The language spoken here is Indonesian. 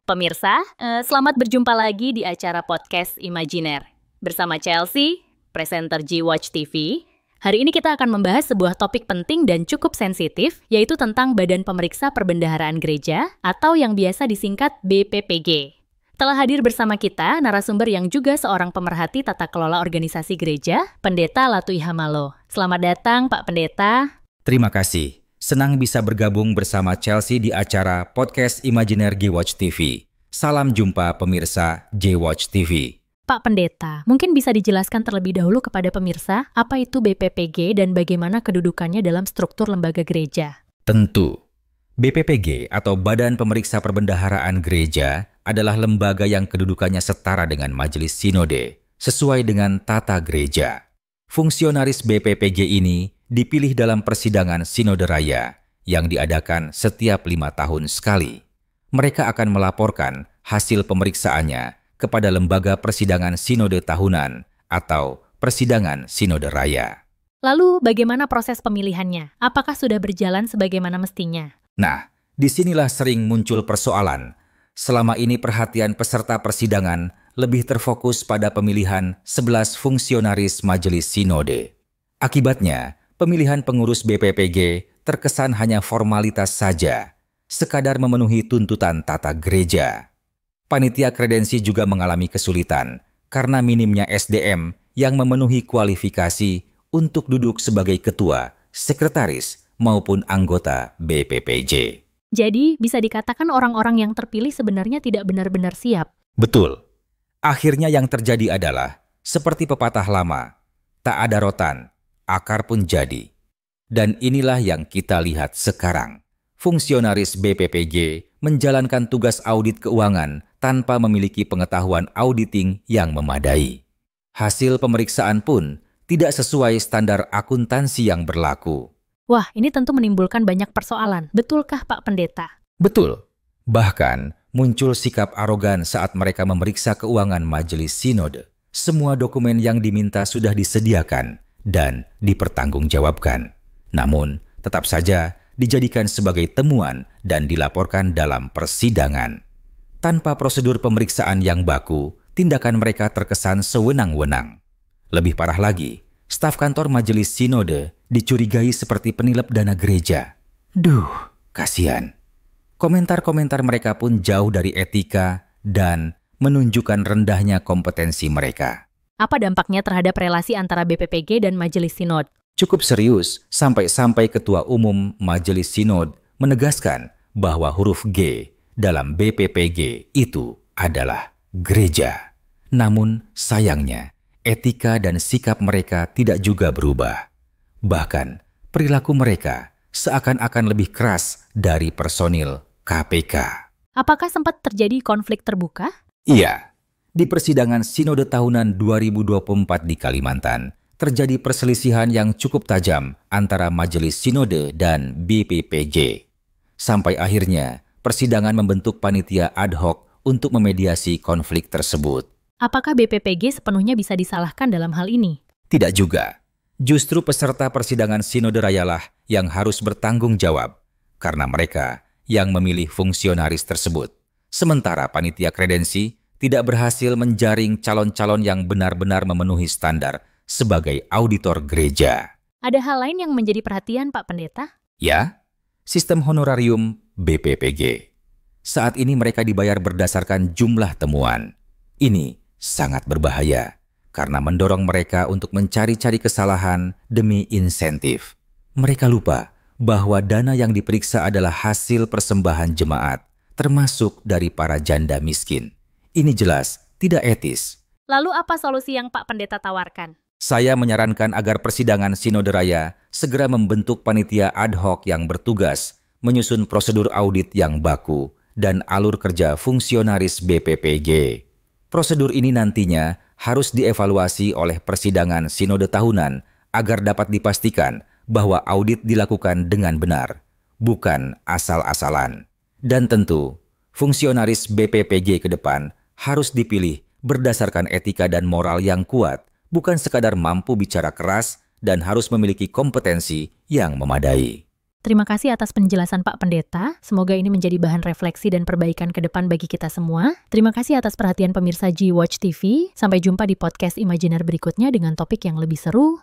Pemirsa, selamat berjumpa lagi di acara podcast Imajiner. Bersama Chelsea, presenter G-Watch TV. Hari ini kita akan membahas sebuah topik penting dan cukup sensitif, yaitu tentang Badan Pemeriksa Perbendaharaan Gereja atau yang biasa disingkat BPPG. Telah hadir bersama kita narasumber yang juga seorang pemerhati tata kelola organisasi gereja, Pendeta Latui Hamalo. Selamat datang Pak Pendeta. Terima kasih. Senang bisa bergabung bersama Chelsea di acara podcast Imajiner G-Watch TV. Salam jumpa pemirsa G-Watch TV. Pak Pendeta, mungkin bisa dijelaskan terlebih dahulu kepada pemirsa apa itu BPPG dan bagaimana kedudukannya dalam struktur lembaga gereja? Tentu. BPPG atau Badan Pemeriksa Perbendaharaan Gereja adalah lembaga yang kedudukannya setara dengan Majelis Sinode, sesuai dengan tata gereja. Fungsionaris BPPG ini dipilih dalam persidangan Sinode Raya yang diadakan setiap 5 tahun sekali. Mereka akan melaporkan hasil pemeriksaannya kepada Lembaga Persidangan Sinode Tahunan atau Persidangan Sinode Raya. Lalu bagaimana proses pemilihannya? Apakah sudah berjalan sebagaimana mestinya? Nah, disinilah sering muncul persoalan. Selama ini perhatian peserta persidangan lebih terfokus pada pemilihan 11 fungsionaris Majelis Sinode. Akibatnya, pemilihan pengurus BPPG terkesan hanya formalitas saja, sekadar memenuhi tuntutan tata gereja. Panitia kredensi juga mengalami kesulitan karena minimnya SDM yang memenuhi kualifikasi untuk duduk sebagai ketua, sekretaris, maupun anggota BPPG. Jadi, bisa dikatakan orang-orang yang terpilih sebenarnya tidak benar-benar siap. Betul. Akhirnya yang terjadi adalah, seperti pepatah lama, tak ada rotan, akar pun jadi. Dan inilah yang kita lihat sekarang. Fungsionaris BPPG menjalankan tugas audit keuangan tanpa memiliki pengetahuan auditing yang memadai. Hasil pemeriksaan pun tidak sesuai standar akuntansi yang berlaku. Wah, ini tentu menimbulkan banyak persoalan. Betulkah Pak Pendeta? Betul. Bahkan muncul sikap arogan saat mereka memeriksa keuangan Majelis Sinode. Semua dokumen yang diminta sudah disediakan dan dipertanggungjawabkan. Namun, tetap saja dijadikan sebagai temuan dan dilaporkan dalam persidangan. Tanpa prosedur pemeriksaan yang baku, tindakan mereka terkesan sewenang-wenang. Lebih parah lagi, staf kantor Majelis Sinode dicurigai seperti penilap dana gereja. Duh, kasihan. Komentar-komentar mereka pun jauh dari etika dan menunjukkan rendahnya kompetensi mereka. Apa dampaknya terhadap relasi antara BPPG dan Majelis Sinod? Cukup serius, sampai-sampai Ketua Umum Majelis Sinod menegaskan bahwa huruf G dalam BPPG itu adalah gereja. Namun sayangnya, etika dan sikap mereka tidak juga berubah. Bahkan, perilaku mereka seakan-akan lebih keras dari personil KPK. Apakah sempat terjadi konflik terbuka? Iya. Di persidangan Sinode Tahunan 2024 di Kalimantan, terjadi perselisihan yang cukup tajam antara Majelis Sinode dan BPPG. Sampai akhirnya, persidangan membentuk panitia ad hoc untuk memediasi konflik tersebut. Apakah BPPG sepenuhnya bisa disalahkan dalam hal ini? Tidak juga. Justru peserta persidangan Sinode Rayalah yang harus bertanggung jawab, karena mereka yang memilih fungsionaris tersebut. Sementara panitia kredensi tidak berhasil menjaring calon-calon yang benar-benar memenuhi standar sebagai auditor gereja. Ada hal lain yang menjadi perhatian Pak Pendeta? Ya, sistem honorarium BPPG. Saat ini mereka dibayar berdasarkan jumlah temuan. Ini sangat berbahaya karena mendorong mereka untuk mencari-cari kesalahan demi insentif. Mereka lupa bahwa dana yang diperiksa adalah hasil persembahan jemaat, termasuk dari para janda miskin. Ini jelas tidak etis. Lalu apa solusi yang Pak Pendeta tawarkan? Saya menyarankan agar persidangan Sinode Raya segera membentuk panitia ad hoc yang bertugas menyusun prosedur audit yang baku dan alur kerja fungsionaris BPPG. Prosedur ini nantinya harus dievaluasi oleh persidangan Sinode Tahunan agar dapat dipastikan bahwa audit dilakukan dengan benar, bukan asal-asalan. Dan tentu, fungsionaris BPPG ke depan harus dipilih berdasarkan etika dan moral yang kuat, bukan sekadar mampu bicara keras dan harus memiliki kompetensi yang memadai. Terima kasih atas penjelasan Pak Pendeta. Semoga ini menjadi bahan refleksi dan perbaikan ke depan bagi kita semua. Terima kasih atas perhatian pemirsa G-Watch TV. Sampai jumpa di podcast Imajiner berikutnya dengan topik yang lebih seru.